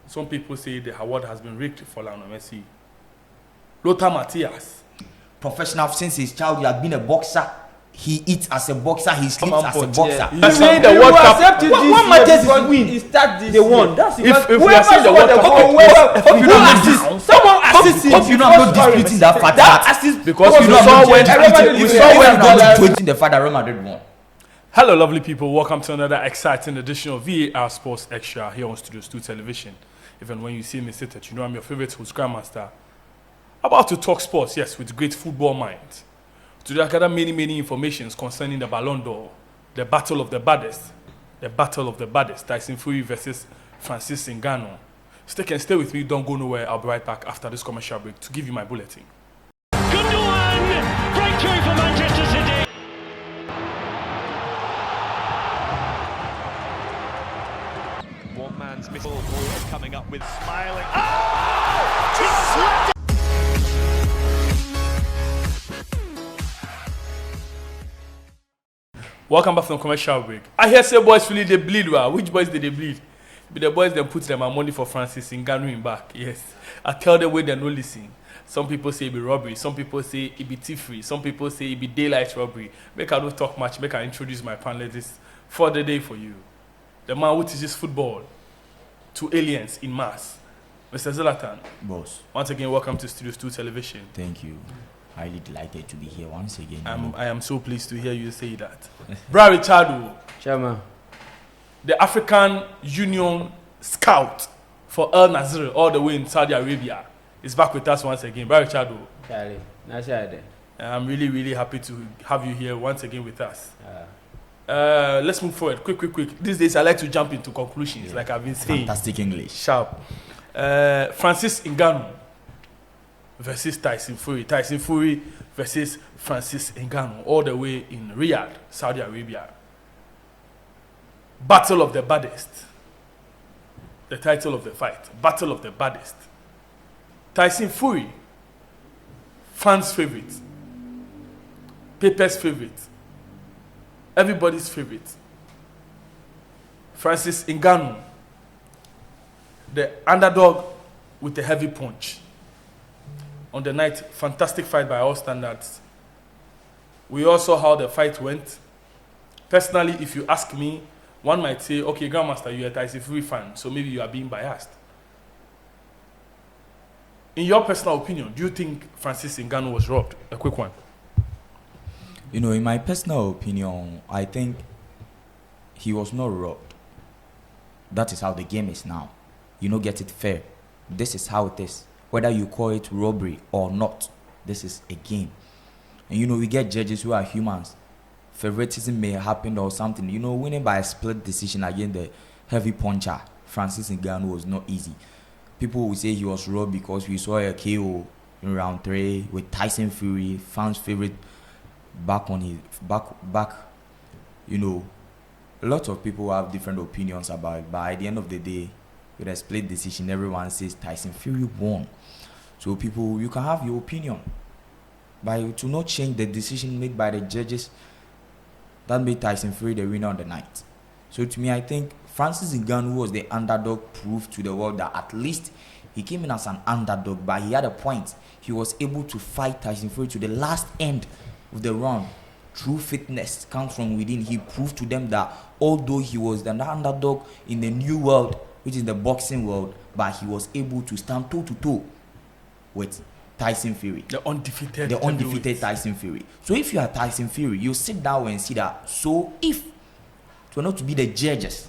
Some people say the award has been rigged for Lionel Messi. Lothar Matthias. Professional since his childhood, he has been a boxer. He eats as a boxer. He sleeps as a boxer. Yeah. You saying the World Cup? What matters is win. They won. That's it. If we are saying the World Cup, someone assists him. Hope you know I'm not disputing that fact. That assist because we saw when the fact that Real Madrid won. Hello, lovely people. Welcome to another exciting edition of VAR Sports Extra here on Studios 2 Television. Even when you see me seated, you know I'm your favorite host, Grandmaster. About to talk sports, yes, with great football mind. Today I gather many informations concerning the Ballon d'Or, the battle of the baddest, Tyson Fury versus Francis Ngannou. Stay with me, don't go nowhere. I'll be right back after this commercial break to give you my bulletin. Gundogan, breakthrough for Manchester City. One man's missile coming up with smiling. Oh! Welcome back from commercial break. I hear say boys really they bleed. Well. Which boys did they bleed? But the boys then put them money for Francis Ngannou in back. Yes. I tell them where they no listen. Some people say it be robbery. Some people say it be thief-free. Some people say it be daylight robbery. Make I don't talk much. Make I introduce my panelists for the day for you. The man who teaches football to aliens in mass. Mr. Zlatan. Boss. Once again, welcome to Studios 2 Television. Thank you. Highly delighted to be here once again. I am so pleased to hear you say that. Bra Richardo. Chairman. The African Union scout for Al Nazir all the way in Saudi Arabia is back with us once again. Bra Richardo. I'm really happy to have you here once again with us. Let's move forward. Quick. These days I like to jump into conclusions, like I've been saying. Fantastic English. Sharp. Francis Ngannou versus Tyson Fury. Tyson Fury versus Francis Ngannou, all the way in Riyadh, Saudi Arabia. Battle of the baddest. The title of the fight. Battle of the baddest. Tyson Fury, fans' favorite. Paper's favorite. Everybody's favorite. Francis Ngannou, the underdog with a heavy punch. On the night, fantastic fight by all standards. We all saw how the fight went. Personally, if you ask me, one might say, okay, Grandmaster, you're a Tyson Fury fan, so maybe you are being biased. In your personal opinion, do you think Francis Ngannou was robbed? A quick one. You know, in my personal opinion, I think he was not robbed. That is how the game is now. You know, get it fair. This is how it is. Whether you call it robbery or not, this is a game. And you know, we get judges who are humans. Favoritism may happen or something. You know, winning by a split decision against the heavy puncher, Francis Ngannou, was not easy. People will say he was robbed because we saw a KO in round 3 with Tyson Fury, fans' favorite, back on his back. You know, a lot of people have different opinions about it, but at the end of the day, with a split decision, everyone says Tyson Fury won. So people, you can have your opinion, but to not change the decision made by the judges that made Tyson Fury the winner on the night. So to me, I think Francis Ngannou was the underdog, proved to the world that at least he came in as an underdog, but he had a point. He was able to fight Tyson Fury to the last end of the round. True fitness comes from within. He proved to them that although he was the underdog in the new world, which is the boxing world, but he was able to stand toe-to-toe with Tyson Fury. The undefeated Tyson Fury. So if you are Tyson Fury, you sit down and see that. So if it were not to be the judges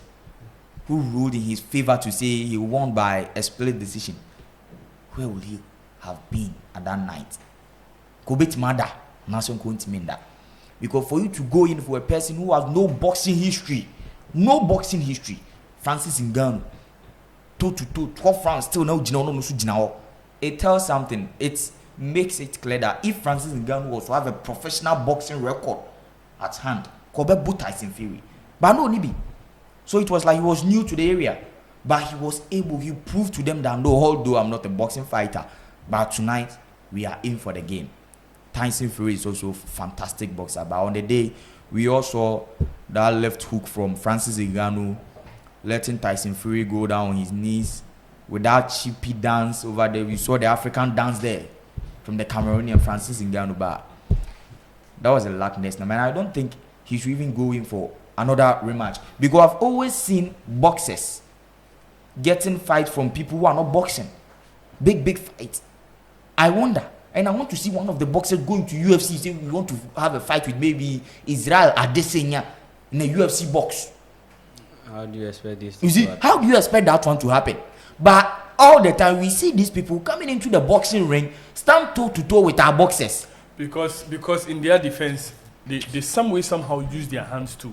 who ruled in his favor to say he won by a split decision, where would he have been at that night? Kobet Mada, Nason Kontiminda. Because for you to go in for a person who has no boxing history, Francis Ngannou, toe-to-toe, 12 rounds, still no, it tells something. It makes it clear that if Francis Ngannou was to have a professional boxing record at hand, Kobe beat Tyson Fury. But no, Nibi. So it was like he was new to the area, but he proved to them that no, although I'm not a boxing fighter, but tonight we are in for the game. Tyson Fury is also a fantastic boxer, but on the day we all saw that left hook from Francis Ngannou letting Tyson Fury go down on his knees with that chippy dance over there. We saw the African dance there from the Cameroonian Francis Ngannou. But that was a lackness. I mean, I don't think he should even go in for another rematch, because I've always seen boxers getting fight from people who are not boxing. Big fights. I wonder, and I want to see one of the boxers going to UFC, say we want to have a fight with maybe Israel Adesanya in a UFC box. How do you expect this? You see, how do you expect that one to happen? But all the time we see these people coming into the boxing ring, stand toe to toe with our boxers. Because in their defense, they some way somehow use their hands to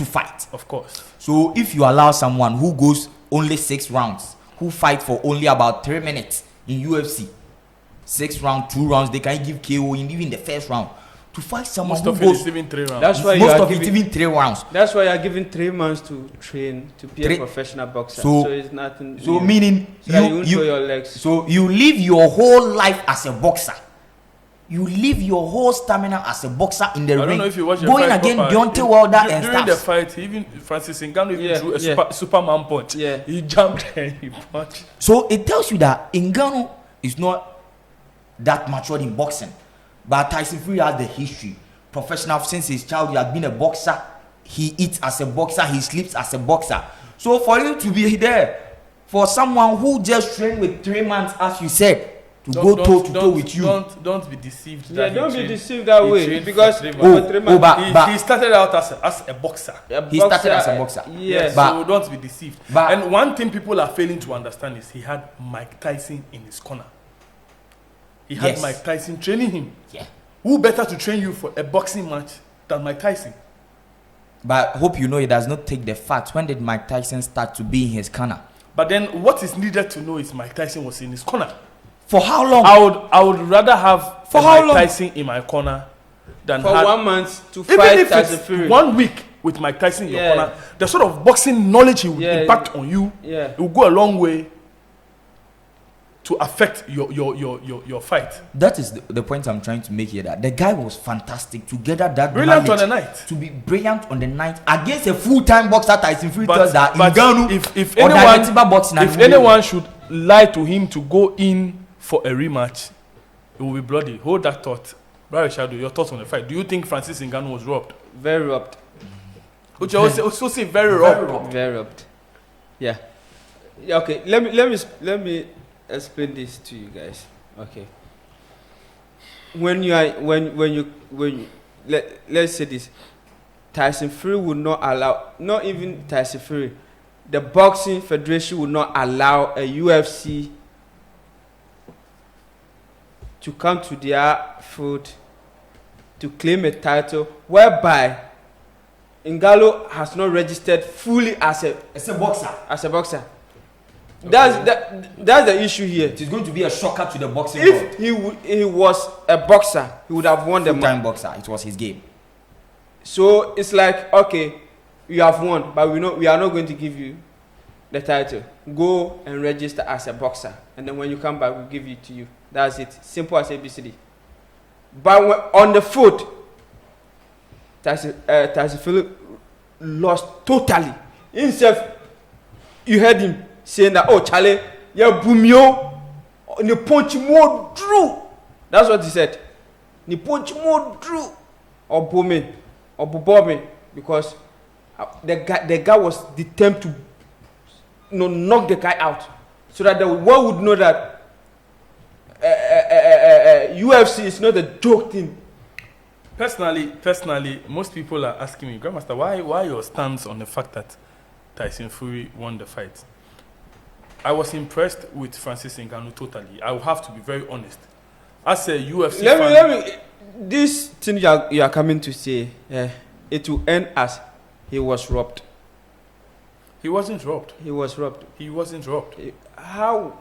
fight. Of course. So if you allow someone who goes only 6 rounds, who fight for only about 3 minutes in UFC, 6 rounds, 2 rounds, they can give KO in even the first round. To fight someone most who goes, even 3 rounds. That's why most of it even 3 rounds. That's why you're given 3 months to train to be a professional boxer. So it's nothing. So meaning so you show your legs. So you live your whole life as a boxer. You live your whole stamina as a boxer in the ring. I don't know if you watch the going fight against proper. Deontay Wilder and During the stuff. fight, even Francis Ngannou even drew a Superman punch. Yeah. He jumped and he punched. So it tells you that Ngannou is not that matured in boxing, but Tyson Fury has the history. Professional since his childhood, he has been a boxer. He eats as a boxer. He sleeps as a boxer. So for you to be there, for someone who just trained with 3 months, as you said, to go toe to toe with you. Don't be deceived. Yeah, don't be deceived that way, because he started out as a boxer. He started as a boxer. Yes. So don't be deceived. But- And one thing people are failing to understand is he had Mike Tyson in his corner. He had Yes. Mike Tyson training him. Yeah. Who better to train you for a boxing match than Mike Tyson? But I hope you know it does not take the fact. When did Mike Tyson start to be in his corner? But then what is needed to know is Mike Tyson was in his corner. For how long? I would rather have For how Mike long? Tyson in my corner than for have, 1 month to even fight if Tyson it's Fury. 1 week with Mike Tyson in your Yeah. corner, the sort of boxing knowledge he will Yeah. impact on you, Yeah. it will go a long way to affect your fight. That is the point I'm trying to make here. That the guy was fantastic to gather that Brilliant knowledge, on the night. to be brilliant on the night against a full-time boxer. Tyson Fury tells that but Ngannou if or Divisible boxing. if anyone should lie to him to go in for a rematch, it will be bloody. Hold that thought. Brother Shadow, your thoughts on the fight. Do you think Francis Ngannou was robbed? Very robbed. Which I also say very robbed. Very robbed. Yeah. Yeah. Okay. Let me explain this to you guys. Okay. When let's say this, Tyson Fury would not allow, not even Tyson Fury, the boxing federation would not allow a UFC to come to their field to claim a title whereby Ngannou has not registered fully as a boxer. boxer. That's the issue here. It is going to be a shocker to the boxing world. If he was a boxer, he would have won the Full-time match. boxer. It was his game. So it's like, okay, you have won, but we are not going to give you the title. Go and register as a boxer, and then when you come back, we'll give it to you. That's it. Simple as ABCD. But on the foot, Tyson Fury lost totally. Himself, you heard him saying that, oh, Charlie, yeah, Bumio, ni punch more drew. That's what he said. Ni punch more drew. Or Bowman, or Bobome, because the guy was determined to knock the guy out, so that the world would know that UFC is not a joke thing. Personally, most people are asking me, Grandmaster, why your stance on the fact that Tyson Fury won the fight? I was impressed with Francis Ngannou totally. I will have to be very honest. As a UFC fan, Let me. This thing you are coming to say, it will end as he was robbed. he wasn't robbed. He was robbed. He wasn't robbed. How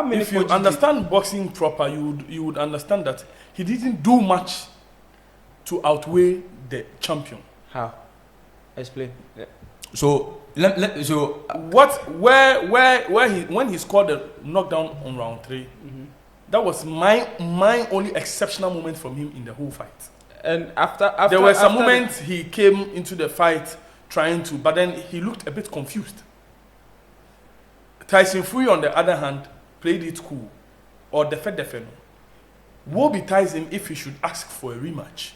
many? If you understand boxing proper, you would understand that he didn't do much to outweigh the champion. How? Explain. So When he scored the knockdown on round 3, that was my only exceptional moment from him in the whole fight. And after there were some moments he came into the fight but then he looked a bit confused. Tyson Fury, on the other hand, played it cool, or defend. Woe be Tyson if he should ask for a rematch.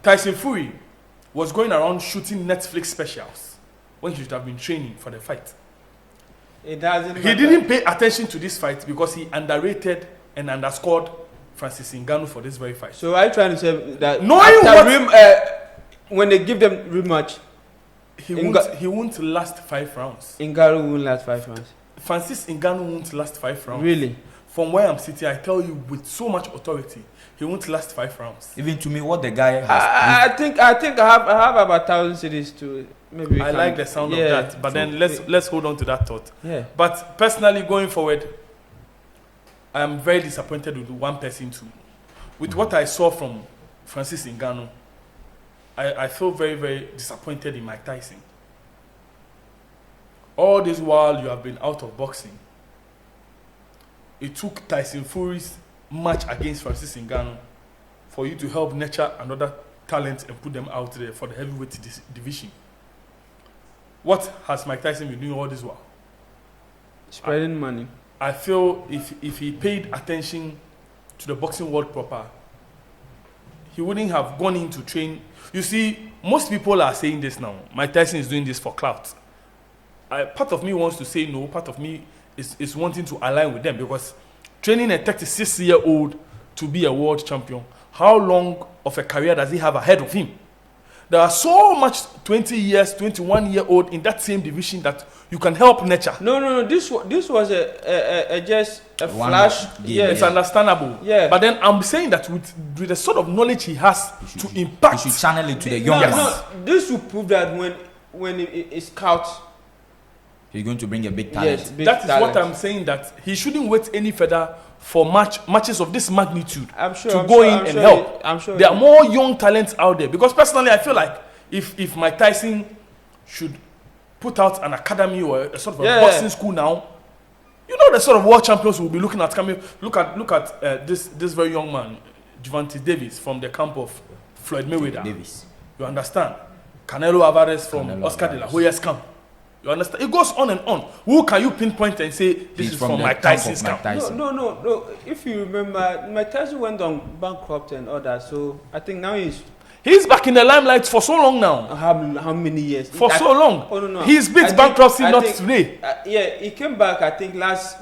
Tyson Fury was going around shooting Netflix specials when he should have been training for the fight. It doesn't He matter. didn't pay attention to this fight because he underrated and underscored Francis Ngannou for this very fight. So are you trying to say that Knowing after when they give them rematch, he won't last 5 rounds. Ngannou won't last 5 rounds? Francis Ngannou won't last 5 rounds. Really? From where I'm sitting, I tell you with so much authority, he won't last 5 rounds. Even to me, what the guy has. I think I have about 1,000 cities to maybe. I like the sound of that, but then let's hold on to that thought. Yeah. But personally, going forward, I am very disappointed with one person too. With what I saw from Francis Ngannou, I feel very, very disappointed in Mike Tyson. All this while you have been out of boxing, it took Tyson Fury's match against Francis Ngannou for you to help nurture another talent and put them out there for the heavyweight division. What has Mike Tyson been doing all this while? Spreading money. I feel if he paid attention to the boxing world proper, he wouldn't have gone in to train. You see, most people are saying this now. Mike Tyson is doing this for clout. Part of me wants to say no. Part of me is wanting to align with them, because training a 36-year-old to be a world champion, how long of a career does he have ahead of him? There are so much 20 years, 21-year-old in that same division that you can help nurture. No. This was a just a flash. Yeah, It's understandable. Yeah. But then I'm saying that with the sort of knowledge he has to impact. You should channel it to the young ones. No, this will prove that when it's scout. He's going to bring a big talent. Yes, big That is talent. what I'm saying, that he shouldn't wait any further for matches of this magnitude I'm sure, to I'm go sure, in I'm and sure help. I'm sure There are more young talents out there, because personally I feel like if Mike Tyson should put out an academy or a sort of a boxing school now, you know the sort of world champions will be looking at coming. Look at this very young man, Gervonta Davis, from the camp of Floyd Mayweather. Davis. You understand? Canelo Alvarez from Canelo Oscar de la Alvarez. Hoya's camp. You understand? It goes on and on. Who can you pinpoint and say this He's is from from the Mike camp of Tyson's Mike camp? Tyson. No. If you remember, Mike Tyson went on bankrupt and all that. So I think now He's back in the limelight for so long now. how many years? For so long. Oh no. He's beat I think- bankruptcy I not think- today. Yeah, he came back. I think last.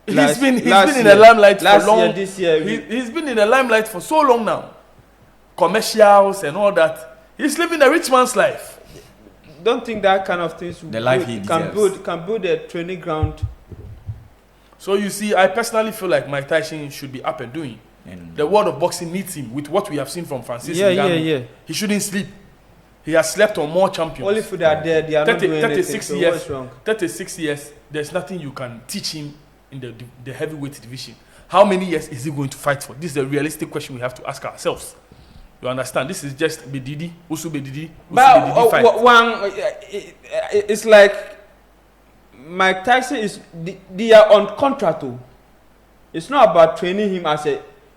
He's been in the limelight for long. Year, this year. He's been in the limelight for so long now. Commercials and all that. He's living a rich man's life. Don't think that kind of things The life he can deserves. build a training ground. So you see, I personally feel like Mike Tyson should be up and doing. And The world of boxing needs him with what we have seen from Francis Yeah, Ngannou. yeah. He shouldn't sleep. He has slept on more champions. Only for that they are not 30, doing anything. 36 So years. what's wrong? 36 years. There's nothing you can teach him in the heavyweight division. How many years is he going to fight for? This is a realistic question we have to ask ourselves. You understand? This is just Bedidi, Usu Bedidi, But fight. it's like Mike Tyson they are on contract. It's not about training him as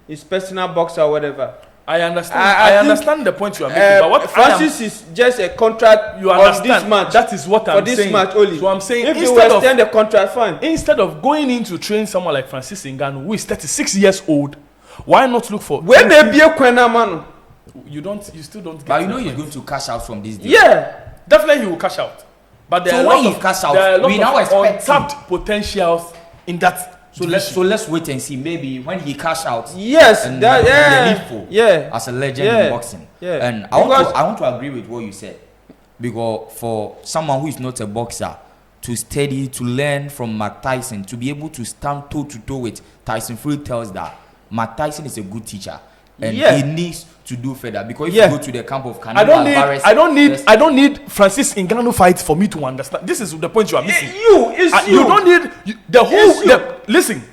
his personal boxer or whatever. I understand. I I think, understand the point you are making. But what Francis is just a contract you on understand? this match. That is what for I'm this saying. match only. So I'm saying if they will extend the contract, fine. instead of going in to train someone like Francis Ngannou, who is 36 years old, why not look for? When they be a Kwena man, You still don't. Get but you know the he's point. going to cash out from this deal. yeah. Definitely he will cash out. But there So are a when lot he of, cash out, there are a lot we of now expect untapped potentials in that. So let's wait and see. Maybe when he cash out, Yes, and that the yeah, needful yeah. as a legend Yeah. in boxing. Yeah. And Because- I want to agree with what you said, because for someone who is not a boxer to study, to learn from Mike Tyson, to be able to stand toe to toe with Tyson Fury, tells that Mike Tyson is a good teacher, and Yeah. he needs to do further. Because if Yeah. you go to the camp of Canelo I Alvarez, I don't need Francis Ngannou fight for me to understand. This is the point you are missing. It's You don't need the whole. It's you. Listen,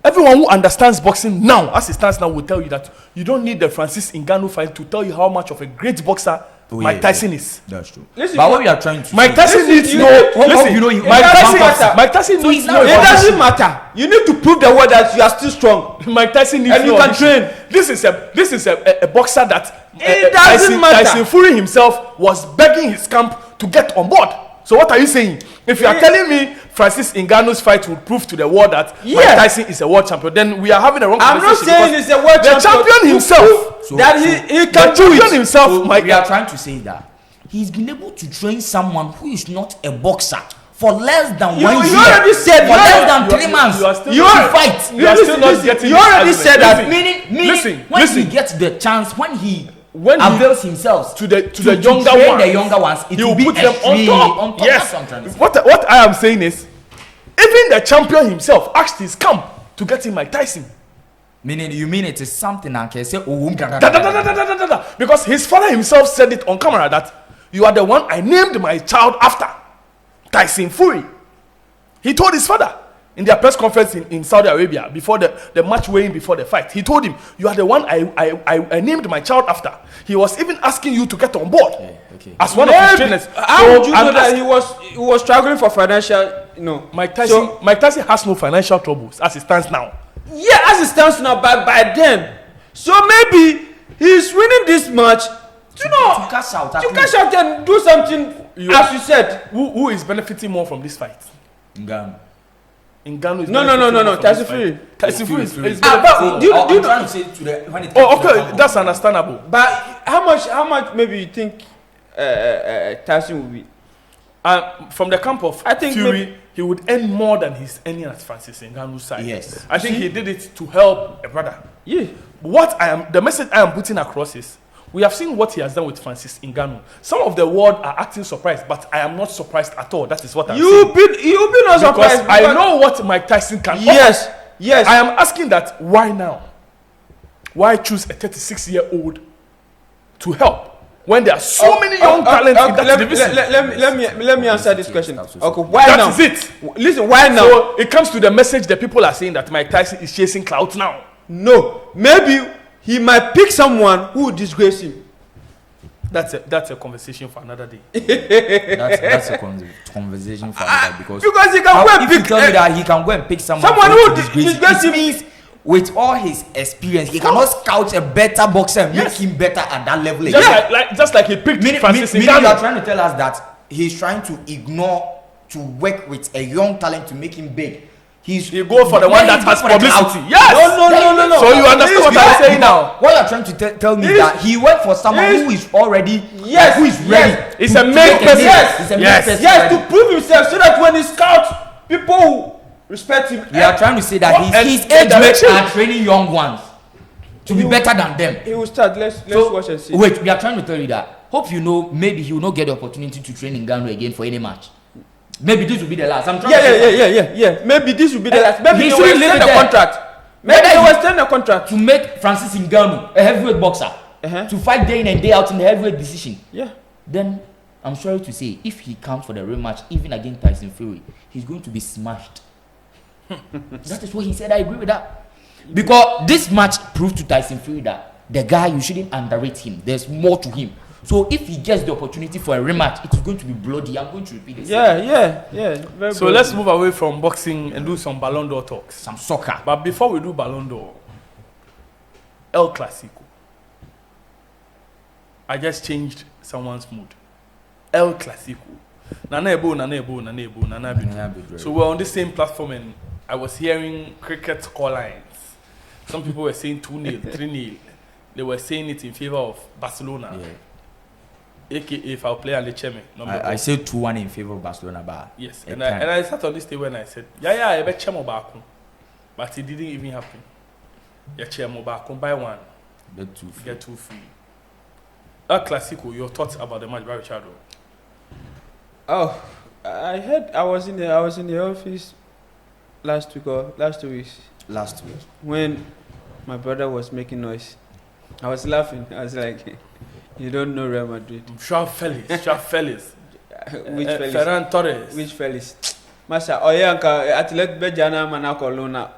everyone who understands boxing now, as it stands now, will tell you that you don't need the Francis Ngannou fight to tell you how much of a great boxer Mike Tyson is. That's true. Listen, But what we are trying to Mike say, Tyson needs no. Listen, you know you- Mike It Tyson. Mike Tyson needs no. it doesn't matter. You need to prove the world that you are still strong. Mike Tyson needs And no you can audition. train. This is a boxer that It doesn't matter. Tyson Fury himself was begging his camp to get on board. So what are you saying? If you are telling me Francis Ngannou's fight will prove to the world that Mike Yeah. Tyson is a world champion, then we are having a wrong I'm not conversation saying because he's a world the champion himself. that he The can do champion it. himself, So Mike. we are trying to say that he's been able to train someone who is not a boxer for less than You- 1 you year. already said- for you less already- than 3 months. you are still to not- fight. You are still not Listen, getting you this already argument. said that. Listen, Meaning listen, when listen. he gets the chance, when he When he- avails himself to the younger train ones, the younger ones, it he will will be put them on extremely top. Yes. That's what I'm trying to say. What I am saying is, even the champion himself asked his camp to get him Mike Tyson. Meaning you mean it is something I can say. Because his father himself said it on camera that you are the one I named my child after, Tyson Fury. He told his father in their press conference in Saudi Arabia before the match weighing before the fight. He told him, you are the one I named my child after. He was even asking you to get on board okay. as one of his trainers. How So, would you and know that as- he was struggling for financial, you know? Mike Tyson has no financial troubles as it stands now. Yeah, as it stands now, but by then, so maybe he's winning this match. You know, to cash out, at to least. cash out and do something, as you said. Who is benefiting more from this fight? Ngannou. Ngannou is No, benefiting more from Tyson this fight. Fury. Tyson Fury is Fury. is Ah, benefiting. but do you I'm know? trying to say to the when it Oh, comes to the okay, camp. that's understandable. But how much maybe you think Tyson will be? From the camp of I think Fury, maybe- he would earn more than he's earning at Francis Ngannou's side. Yes. I think he did it to help a brother. Yeah. The message I am putting across is, we have seen what he has done with Francis Ngannou. Some of the world are acting surprised, but I am not surprised at all. That is what I'm saying. You've been not Because surprised. I know what Mike Tyson can offer. Yes. I am asking that, why now? Why choose a 36-year-old to help when there are so many young talents in that division? Let me answer this question. That's Okay, why now? That is it. Listen, why now? So it comes to the message that people are saying that Mike Tyson is chasing clouds now. No, maybe he might pick someone who will disgrace him. That's a conversation for another day. That's a conversation for that because He can go and if you pick tell me that he can go and pick someone who disgrace disgrace it him. means with all his experience he cannot scout a better boxer and make him better at that level again. Just like he picked Francis Meaning you are Ngannou. trying to tell us that he's trying to ignore to work with a young talent to make him big. He go for the one that has publicity. Yes. No. So you understand what I'm saying now? What you're trying to tell me is that he went for someone who is already who is ready. It's to a male make person. name. It's a male Yes. person Yes, ready. to prove himself so that when he scouts, people will respect him. We are trying to say that And his the age mates direction- are training young ones to be better than them. He will start. Let's So, watch and see. wait, we are trying to tell you that. Hope you know, maybe he will not get the opportunity to train in Ngannou again for any match. Maybe this will be the last. I'm trying to say Yeah. Maybe this will be the last. Maybe he they shouldn't will leave extend it the there. contract. Maybe Whether they will he- extend the contract. to make Francis Ngannou a heavyweight boxer to fight day in and day out in the heavyweight decision. Yeah. Then I'm sorry to say, if he comes for the rematch, even against Tyson Fury, he's going to be smashed. That is what he said. I agree with that. Because this match proved to Tyson Fury that the guy, you shouldn't underrate him. There's more to him. So if he gets the opportunity for a rematch, it is going to be bloody. I'm going to repeat this. Yeah. Very So let's move away from boxing and do some Ballon d'Or talks. Some soccer. But before we do Ballon d'Or, El Clasico. I just changed someone's mood. El Clasico. Nana Ebo. So we're on the same platform and I was hearing cricket score lines. Some people were saying 2-0, 3-0. They were saying it in favor of Barcelona. Yeah. AKA foul player and the chairman. I said 2-1 in favor of Barcelona, but Yes, and I sat on this day when I said, I bet Chemo back, but it didn't even happen. Chemo back, buy one, get two free. El Clasico, your thoughts about the match, Barry Chado? Oh, I heard. I was in the office last week or last 2 weeks last week. when my brother was making noise. I was laughing. I was like, "You don't know Real Madrid." Sharp fellas. Which fellas? Ferran Torres. Which fellas? Masa, oh yeah, athlete Bejana Manakolona.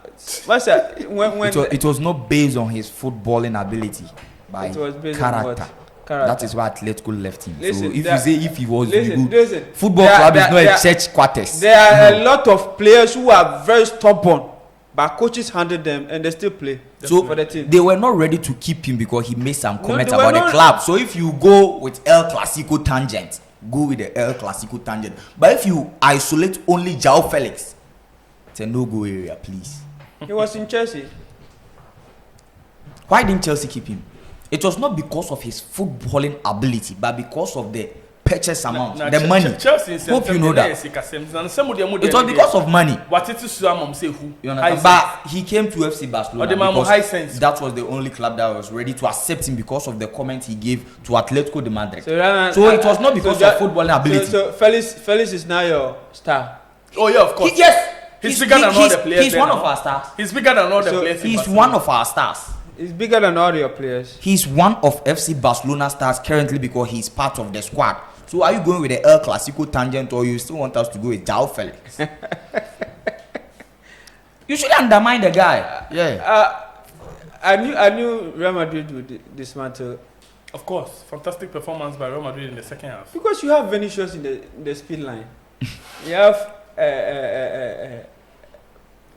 Masa, when It was not based on his footballing ability, by it was based on character. what? character. That is why Atletico left him. Listen, so if you say if he was good, listen, football club is not a church quarters. There are a lot of players who are very stubborn, but coaches handled them and they still play. So for the team. they were not ready to keep him because he made some comments they about were the club. So if you go with El Clasico tangent, go with the El Clasico tangent. But if you isolate only João Felix, it's a no-go area, please. He was in Chelsea. Why didn't Chelsea keep him? It was not because of his footballing ability, but because of the purchase amount, the money. Chelsea Hope you know that. It was because of money. You understand? But he came to FC Barcelona because that was the only club that was ready to accept him because of the comment he gave to Atletico de Madrid. So it was not because of footballing ability. So Felix is now your star. Oh yeah, of course. He's bigger than all the players. He's one of our stars. He's bigger than all the players. He's one of our stars. He's bigger than all your players. He's one of FC Barcelona stars currently because he's part of the squad. So are you going with the El Clasico tangent or you still want us to go with João Felix? You should undermine the guy. I knew Real Madrid would dismantle. Of course, fantastic performance by Real Madrid in the second half. Because you have Vinicius in the speed line. You have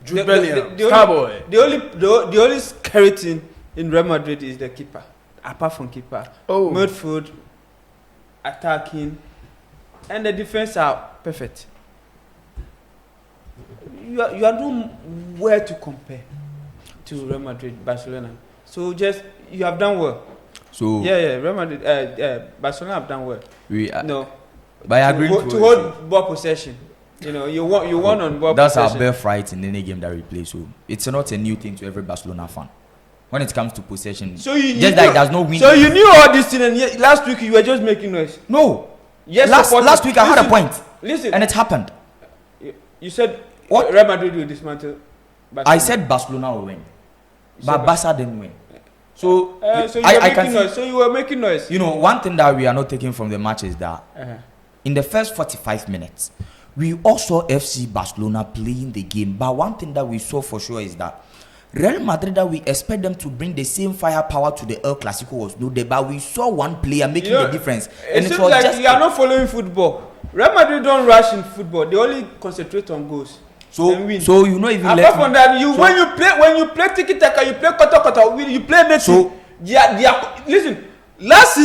Jude Bellingham, Starboy. The only scary thing in Real Madrid is the keeper. Apart from keeper, midfield, attacking, and the defense are perfect. You are nowhere to compare to Real Madrid, Barcelona. So just you have done well. So Real Madrid, Barcelona have done well. By agreeing to hold ball possession. You won on ball that's possession. our birthright in any game that we play. So it's not a new thing to every Barcelona fan. When it comes to possession, so you there's no win. So you knew all this thing, and last week you were just making noise. No. Yes. Last week I had a point. Listen. And it happened. You said what? Real Madrid will dismantle Barcelona. I said Barcelona will win, but Barca didn't win. So you were making noise. One thing that we are not taking from the match is that in the first 45 minutes, we all saw FC Barcelona playing the game. But one thing that we saw for sure is that Real Madrid, that we expect them to bring the same firepower to the El Clasico was no there, but we saw one player making the difference. It seems like you are not following football. Real Madrid don't rush in football; they only concentrate on goals. And win. So you know even apart from that, when you play tiki taka, you play kota, you play net. So listen, last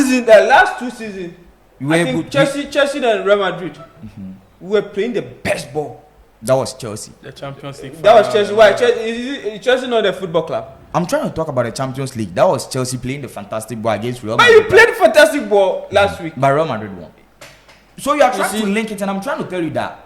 two seasons, I think Chelsea and Real Madrid, we were playing the best ball. That was Chelsea. The Champions League. That was Chelsea. Why? Chelsea not a football club. I'm trying to talk about the Champions League. That was Chelsea playing the fantastic ball against Real Madrid. But you played fantastic ball last week. But Real Madrid won. So you are trying to link it, and I'm trying to tell you that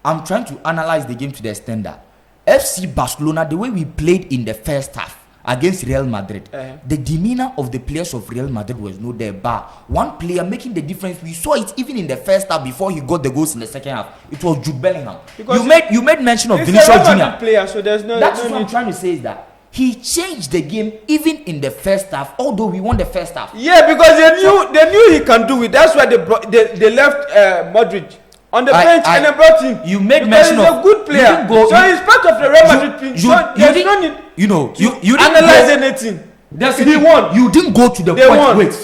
I'm trying to analyze the game to the extent that FC Barcelona, the way we played in the first half against Real Madrid, the demeanor of the players of Real Madrid was no there, but one player making the difference. We saw it even in the first half before he got the goals in the second half. It was Jude Bellingham. Because you made mention of Vinicius Junior. Player, so there's That's what I'm trying to say is that he changed the game even in the first half, although we won the first half. Yeah, because they knew he can do it. That's why they left Modric on the bench and they brought him. You made mention of a good player. So he's part of the Real Madrid team. So there's no need. You didn't analyze anything. He won. You didn't go to the point. Wait.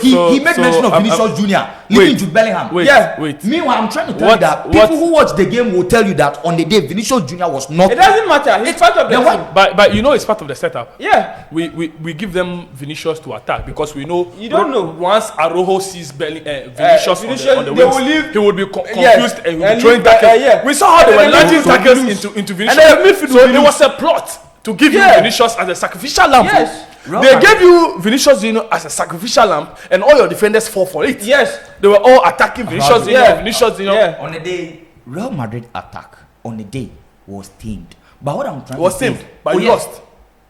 He made mention of Vinicius Junior leaving Jude Bellingham. Wait. Meanwhile, I'm trying to tell you that people who watch the game will tell you that on the day Vinicius Junior was not. It doesn't matter. He's part of the team. But it's part of the setup. Yeah. We give them Vinicius to attack because we know. You don't know. Once Arojo sees Vinicius on the wings, he will be confused and will be throwing tackles. We saw how they were launching tackles into Vinicius. So it was a plot to give you Vinicius as a sacrificial lamb. Yes. They gave you Vinicius Junior as a sacrificial lamb, and all your defenders fall for it. Yes. They were all attacking Vinicius Junior. Yeah. On the day, Real Madrid attack on the day was tamed. But what I'm trying to say is, but you lost.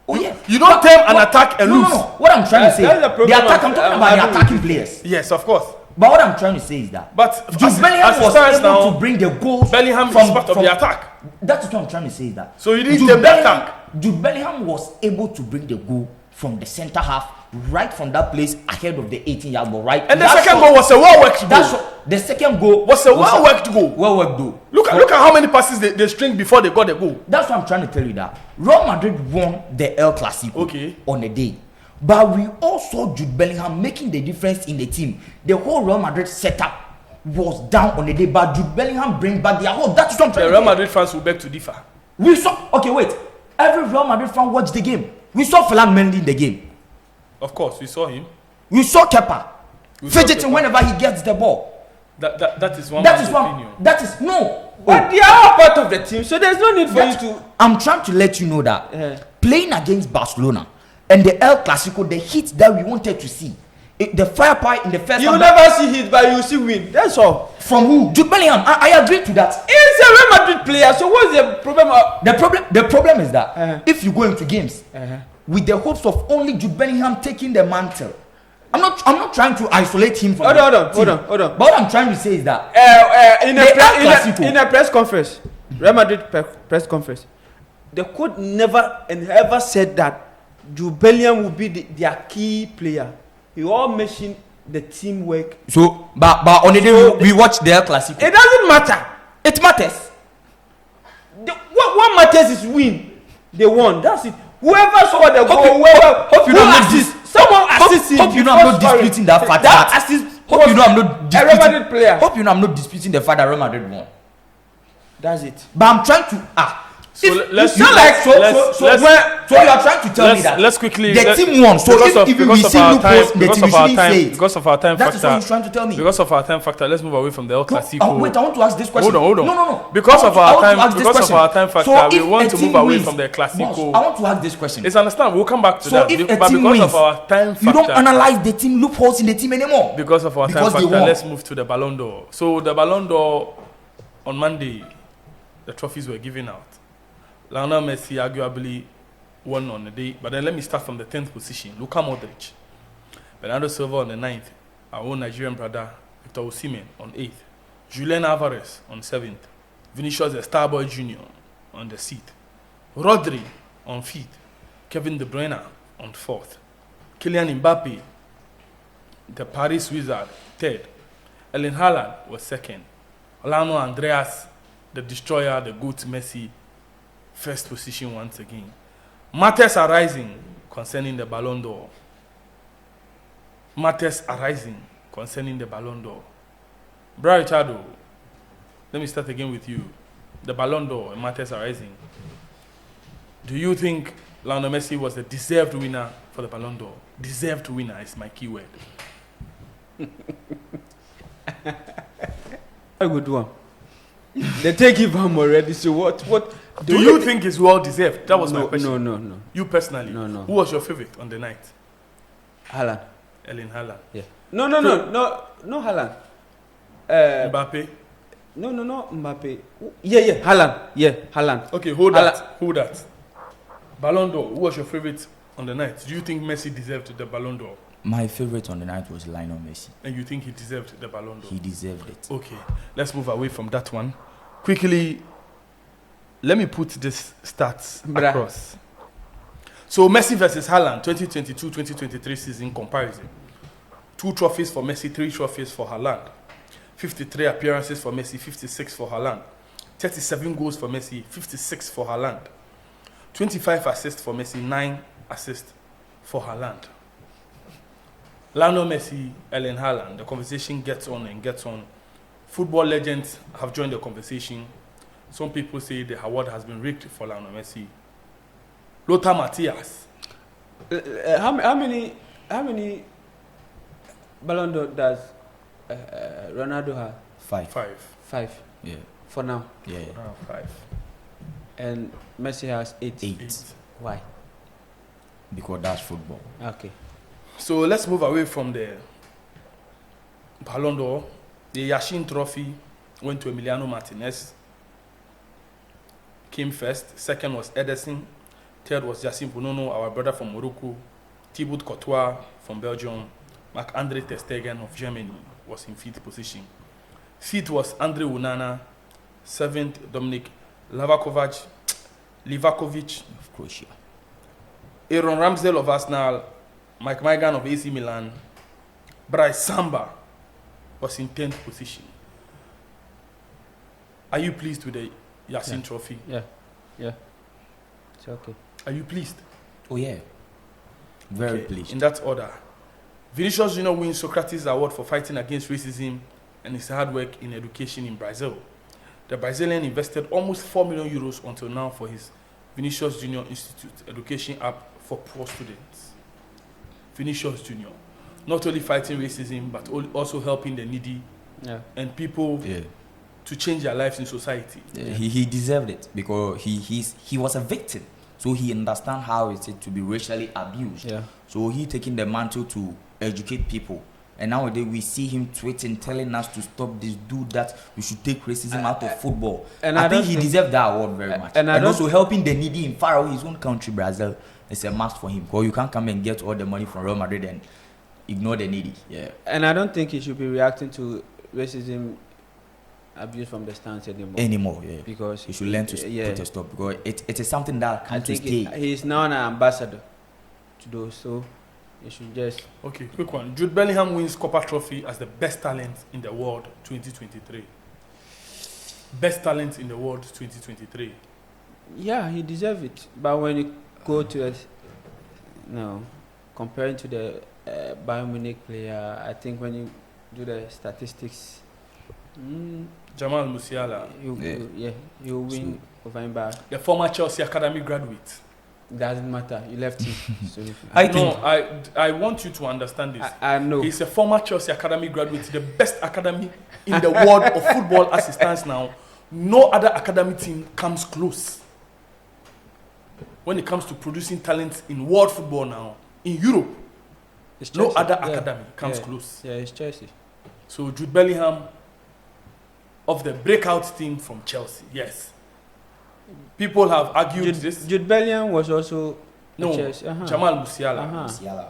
Oh yeah. You don't tame an attack and lose. No. What I'm trying to say, the attack. I'm talking about the attacking players. Yes, of course. But what I'm trying to say is that Jude Bellingham was able to bring the goals. Bellingham is part of the attack. That's what I'm trying to say is that. So you didn't tame the attack. Jude Bellingham was able to bring the goal from the center half, right from that place ahead of the 18-yard goal, right? And the second goal was a well-worked goal. The second goal was a well-worked goal. Well-worked goal. Look at how many passes they stringed before they got the goal. That's what I'm trying to tell you that Real Madrid won the El Clasico on the day. But we all saw Jude Bellingham making the difference in the team. The whole Real Madrid setup was down on the day, but Jude Bellingham bring back their whole. That's what I'm trying to say. The Real Madrid fans will beg to differ. We saw. Okay, wait. Every Real Madrid fan watched the game. We saw Ferland Mendy in the game. Of course, we saw him. We saw Kepa fidgeting whenever he gets the ball. That is one. That is one. Opinion. That is no. But they are part of the team, so there's no need for you to. I'm trying to let you know that playing against Barcelona and the El Clasico, the heat that we wanted to see, the firepower in the first. You never see heat, but you see win. That's all. From who? Jude Bellingham. I agree to that. He's a Real Madrid player. So what's the problem? The problem is that if you go into games with the hopes of only Jude Bellingham taking the mantle, I'm not trying to isolate him from. Hold on. But what I'm trying to say is that in a press conference, Real Madrid press conference, the coach never and ever said that Jude Bellingham will be their key player. He all mentioned the teamwork. So, but on the day we watch the El Clasico. It doesn't matter. It matters. What matters is win. They won. That's it. Whoever scored the goal, hope you don't assist. Someone assists him. Hope you know I'm not disputing that fact. That assist. Hope you know I'm not disputing. Real Madrid player. Hope you know I'm not disputing the fact that Real Madrid won. That's it. But I'm trying to So you are trying to tell me that let's quickly the team won. So if we see loopholes in the team, we shouldn't say it. Because of our time factor. That is what factor. you're trying to tell me. Because of our time factor, let's move away from the El Clasico. Wait, I want to ask this question. Hold on. No. Because of our time factor, we want to move away from the Clasico. I want to ask this question. It's understand. We'll come back to that. If But because of our time factor, you don't analyze the team loopholes in the team anymore. Because of our time factor, let's move to the Ballon d'Or. So the Ballon d'Or on Monday, the trophies were given out. Lionel Messi arguably won on the day, but then let me start from the 10th position. Luka Modric, Bernardo Silva on the 9th, our own Nigerian brother Victor Osimhen on 8th, Julian Alvarez on 7th, Vinicius the Starboy Jr. on the 6th, Rodri on 5th, Kevin De Bruyne on 4th, Kylian Mbappe, the Paris Wizard, 3rd, Erling Haaland was 2nd, Orlando Andreas, the destroyer, the GOAT Messi, first position once again. Matters are rising concerning the Ballon d'Or. Matters are rising concerning the Ballon d'Or. Bra Richardo, let me start again with you. The Ballon d'Or, matters are rising. Do you think Lionel Messi was the deserved winner for the Ballon d'Or? Deserved winner is my keyword. A good one. They take him home already. So what? Do you think it's well deserved? That was my question. No. You personally? No. Who was your favorite on the night? Haaland. Erling Haaland. Yeah. No, Haaland. Mbappe. No, Mbappe. Yeah, Haaland. Yeah, Haaland. Okay, hold that. Ballon d'Or. Who was your favorite on the night? Do you think Messi deserved the Ballon d'Or? My favorite on the night was Lionel Messi. And you think he deserved the Ballon d'Or? He deserved it. Okay, let's move away from that one. Quickly, let me put this stats across. So Messi versus Haaland, 2022-2023 season comparison. 2 trophies for Messi, 3 trophies for Haaland. 53 appearances for Messi, 56 for Haaland. 37 goals for Messi, 56 for Haaland. 25 assists for Messi, 9 assists for Haaland. Lionel Messi, Erling Haaland, the conversation gets on and gets on. Football legends have joined the conversation. Some people say the award has been rigged for Lionel Messi. Lothar Matthäus. How many Ballon d'Or does Ronaldo have? 5. 5. Yeah. For now. Yeah. 5. And Messi has 8. 8. Why? Because that's football. Okay. So let's move away from the Ballon d'Or. The Yashin Trophy went to Emiliano Martinez. Came first. Second was Ederson. Third was Yacine Bonono, our brother from Morocco. Thibaut Courtois from Belgium. Marc-Andre ter Stegen of Germany was in 5th position. 5th was Andre Onana. 7th, Dominik Livakovic Of Croatia. Aaron Ramsdale of Arsenal. Mike Maignan of AC Milan. Bryce Samba was in 10th position. Are you pleased with the Yassin Trophy? Yeah. It's okay. Are you pleased? Oh yeah. Very Okay, pleased. in that order, Vinicius Junior wins Socrates Award for fighting against racism and his hard work in education in Brazil. The Brazilian invested almost 4 million euros until now for his Vinicius Junior Institute education app for poor students. Vinicius Junior, not only fighting racism but also helping the needy and people Yeah. to change their lives in society. He deserved it because he was a victim, so he understands how it is to be racially abused. Yeah. So he taking the mantle to educate people, and nowadays we see him tweeting, telling us to stop this, do that. We should take racism out of football. And I I think don't he think- deserved that award very much. and I And don't- also helping the needy in far away his own country, Brazil, is a must for him. Because you can't come and get all the money from Real Madrid and ignore the needy. Yeah. And I don't think he should be reacting to racism abuse from the stands Anymore. Yeah. because He should learn to put a stop because it is something that I can to think stay. he's now an ambassador to those, so he should just Okay, quick one. Jude Bellingham wins Copa Trophy as the best talent in the world 2023. Best talent in the world 2023. he deserves it. But when you go to it, comparing to the Bayern Munich player, I think when you do the statistics, Jamal Musiala, you win over him, but the former Chelsea Academy graduate. doesn't matter. You left him. So I want you to understand this. I know. He's a former Chelsea Academy graduate, the best academy in the world of football as it stands now. No other academy team comes close. When it comes to producing talent in world football now, in Europe, It's no Chelsea. other academy comes Yeah. close. Yeah, it's Chelsea. So Jude Bellingham of the breakout team from Chelsea, yes. People have argued this. Jude Bellingham was also No, Chelsea. Jamal Musiala.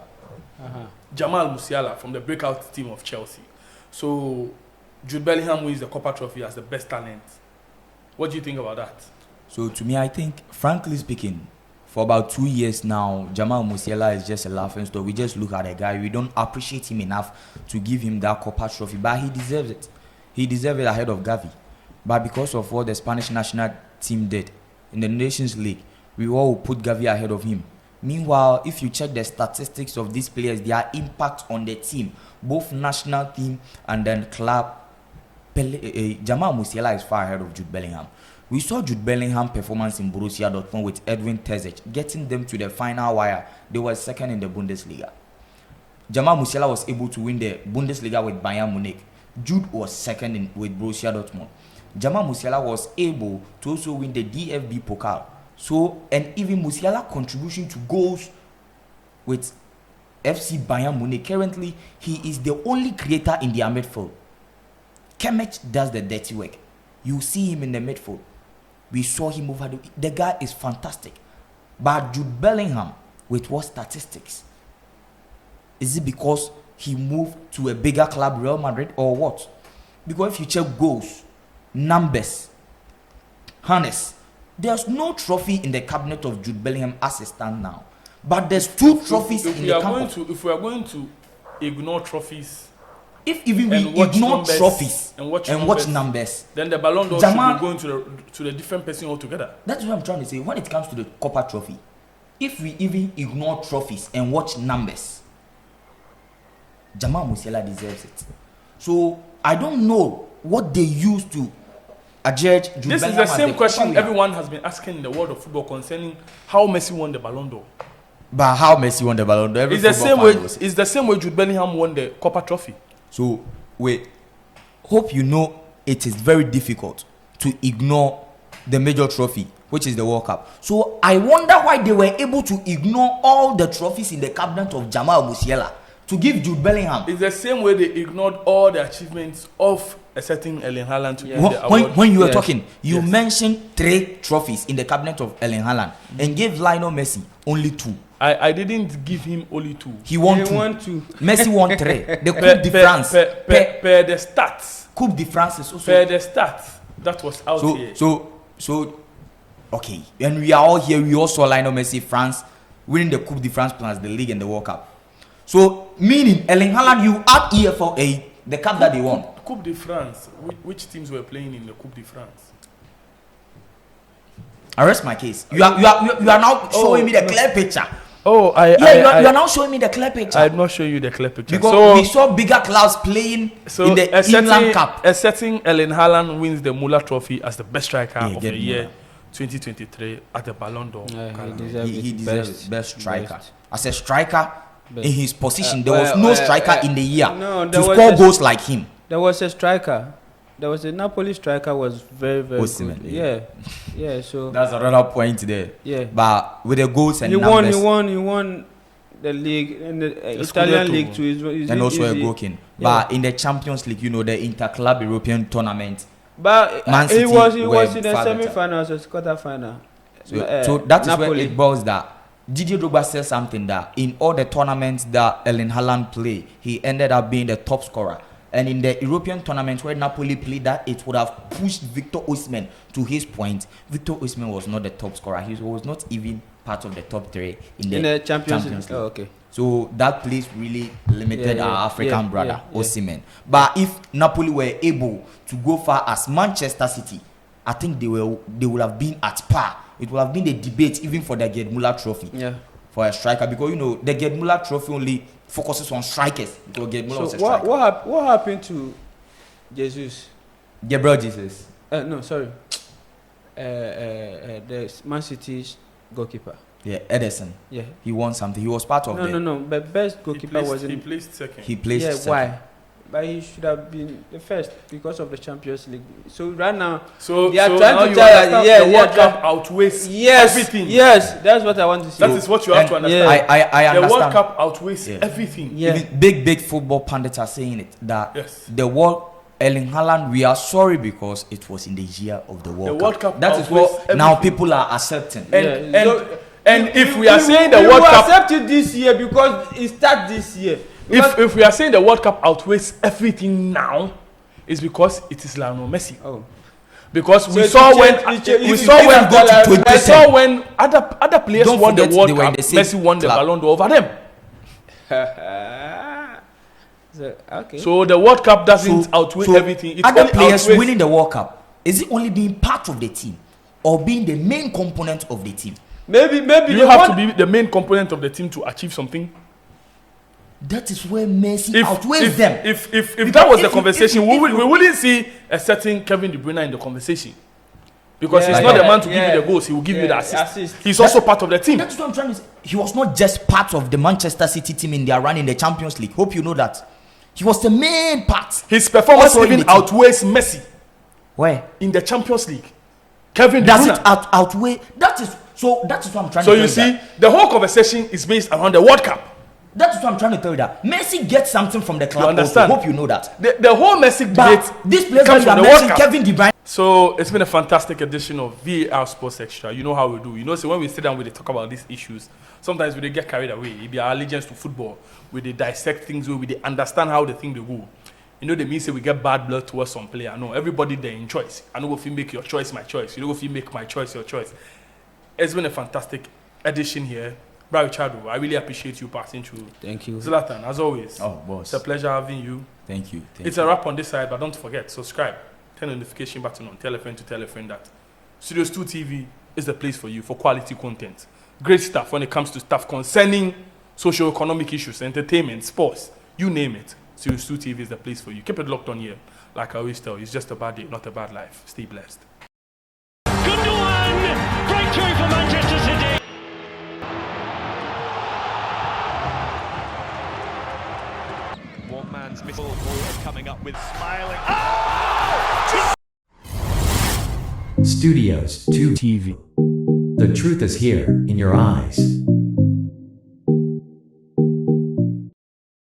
Uh-huh. Jamal Musiala from the breakout team of Chelsea. So Jude Bellingham wins the Copa Trophy as the best talent. What do you think about that? So to me, I think, frankly speaking, for about 2 years now, Jamal Musiala is just a laughing stock. We just look at the guy. We don't appreciate him enough to give him that Copa Trophy. But he deserves it. He deserves it ahead of Gavi. But because of what the Spanish national team did in the Nations League, we all put Gavi ahead of him. Meanwhile, if you check the statistics of these players, their impact on the team, both national team and then club, Jamal Musiala is far ahead of Jude Bellingham. We saw Jude Bellingham performance in Borussia Dortmund with Edwin Terzic, getting them to the final wire. They were second in the Bundesliga. Jamal Musiala was able to win the Bundesliga with Bayern Munich. Jude was second with Borussia Dortmund. Jamal Musiala was able to also win the DFB Pokal. So, and even Musiala's contribution to goals with FC Bayern Munich, currently, he is the only creator in their midfield. Kimmich does the dirty work. You see him in the midfield. We saw him over the guy is fantastic. But Jude Bellingham, with what statistics? Is it because he moved to a bigger club, Real Madrid, or what? Because if you check goals, numbers, harness, there's no trophy in the cabinet of Jude Bellingham as it stands now. But there's two trophies in the cabinet. If we are going to ignore trophies, If even we and watch ignore numbers, trophies and watch numbers, numbers, then the Ballon d'Or should be going to the different person altogether. That's what I'm trying to say. When it comes to the Copa Trophy, if we even ignore trophies and watch numbers, Jamal Musiala deserves it. So I don't know what they used to adjudge Jude This is Bellingham the as same question Copa winner. everyone has been asking in the world of football concerning how Messi won the Ballon d'Or. But how Messi won the Ballon d'Or? It's the same way. It's the same way Jude Bellingham won the Copa Trophy. So we hope you know it is very difficult to ignore the major trophy, which is the World Cup. So I wonder why they were able to ignore all the trophies in the cabinet of Jamal Musiala to give Jude Bellingham. It's the same way they ignored all the achievements of a certain Erling Haaland to get the award. When you were talking, you mentioned 3 trophies in the cabinet of Erling Haaland and gave Lionel Messi only 2. I didn't give him only 2. He won 2. Messi won 3. The Coupe de France. Per the stats. Coupe de France is also. Per the stats. That was out here. So, okay. And we are all here. We all saw Lionel Messi, France, winning the Coupe de France plus the league and the World Cup. So, meaning, Erling Haaland, you add EFL, the cup that they won. Coupe de France. Which teams were playing in the Coupe de France? I rest my case. You are now showing me the clear picture Oh, Yeah, you're now showing me the clear picture. I'm not showing you the clear picture. Because So we saw bigger clouds playing in the England Cup. a certain Erling Haaland wins the Muller Trophy as the best striker of the year Muller. 2023 at the Ballon d'Or. He deserves best striker. As a striker, Best. in his position, there was no striker in the year no, to there was score a- goals like him. There was a striker. There was a Napoli striker was very Osimhen, good. yeah. Yeah. So That's another point there. yeah. But with the goals and He numbers, won the league and the Italian Scudetto. league too. Is and also a easy. goal king. But in the Champions League, you know, the interclub European tournament. But Man he City was were in the far better. semi-finals or quarter-final. So that is Napoli. where it boils that. Didier Drogba said something that in all the tournaments that Erling Haaland played, he ended up being the top scorer. And in the European tournament where Napoli played that, it would have pushed Victor Osimhen to his point. Victor Osimhen was not the top scorer. He was not even part of the top three in the Champions League. League. Oh, okay. So that place really limited our African brother, yeah. Osimhen. But if Napoli were able to go far as Manchester City, I think they would have been at par. It would have been a debate even for the Gerd Muller Trophy. Yeah. For a striker, because you know the Gerd Muller Trophy only focuses on strikers. Because Gerd Muller was a So striker. what happened to Jesus? Gabriel Jesus. No, sorry. The Man City's goalkeeper. Yeah, Edison. Yeah. He won something. He was part of No. But best goalkeeper was He in. placed second. He placed Yeah. second. Why? But he should have been the first because of the Champions League. So right now, So they are so trying now to you tell us, understand yeah, the yeah, World Cup outweighs yes, everything. yes, that's what I want to see. That is what you have to And- understand. Yeah. I The World understand. Cup outweighs Yeah. everything. Yeah. Even big football pundits are saying it that Yes. the World Erling Haaland, we are sorry because it was in the year of the World The World Cup That is outweighs what now everything. people are accepting. And Yeah. and if we are saying the we World will Cup, accept it this year because it starts this year. if we are saying the World Cup outweighs everything now, it's because it is Lionel Messi. Oh. Because we So saw it when change- it we change- saw if when you go to we saw when other players Don't won the forget World they were in Cup, the same Messi won the club. Ballon d'Or over them. So, okay. So the World Cup doesn't outweigh everything. It Other only players outweighs- winning the World Cup, is it only being part of the team or being the main component of the team? maybe You they have want to be the main component of the team to achieve something. That is where Messi If outweighs them. if Because that was if the you- conversation, if we you- wouldn't see a certain Kevin De Bruyne in the conversation. Because he's Yeah, not the yeah, man to give yeah. you the goals, he will give you the Yeah, assist. assist. He's also part of the team. That's what I'm trying to say. He was not just part of the Manchester City team in their run in the Champions League. Hope you know that. He was the main part. His performance Also in even the team. outweighs Messi Where? in the Champions League. Kevin De Does Bruyne. it outweigh? That is what I'm trying So to tell you see, that. the whole conversation is based around the World Cup. That is what I'm trying to tell you that. Messi gets something from the club. You understand? Also. Hope you know that. The whole Messi debate But this player comes that from you the are World mentioning, Cup. Kevin De Bruyne. So it's been a fantastic edition of VAR Sports Extra. You know how we do. You know, so when we sit down, we dey talk about these issues. Sometimes we dey get carried away. It be our allegiance to football. We dey dissect things where we dey understand how the thing they go. You know, they mean say we get bad blood towards some player. No, everybody they in choice. I know if you make your choice my choice. You know if you make my choice your choice. It's been a fantastic edition here. Brother Chado, I really appreciate you passing through. Thank you. Zlatan, as always. Oh, boss. It's a pleasure having you. Thank you. Thank It's you. a wrap on this side, but don't forget, subscribe, turn the notification button on, tell a friend that Studios 2 TV is the place for you for quality content. Great stuff when it comes to stuff concerning socio-economic issues, entertainment, sports, you name it. Studios 2 TV is the place for you. Keep it locked on here. Like I always tell you, it's just a bad day, not a bad life. Stay blessed. Gundogan! Breakthrough for Manchester City! One man's missile ball coming up with smiling. Studios 2 TV. The truth is here in your eyes.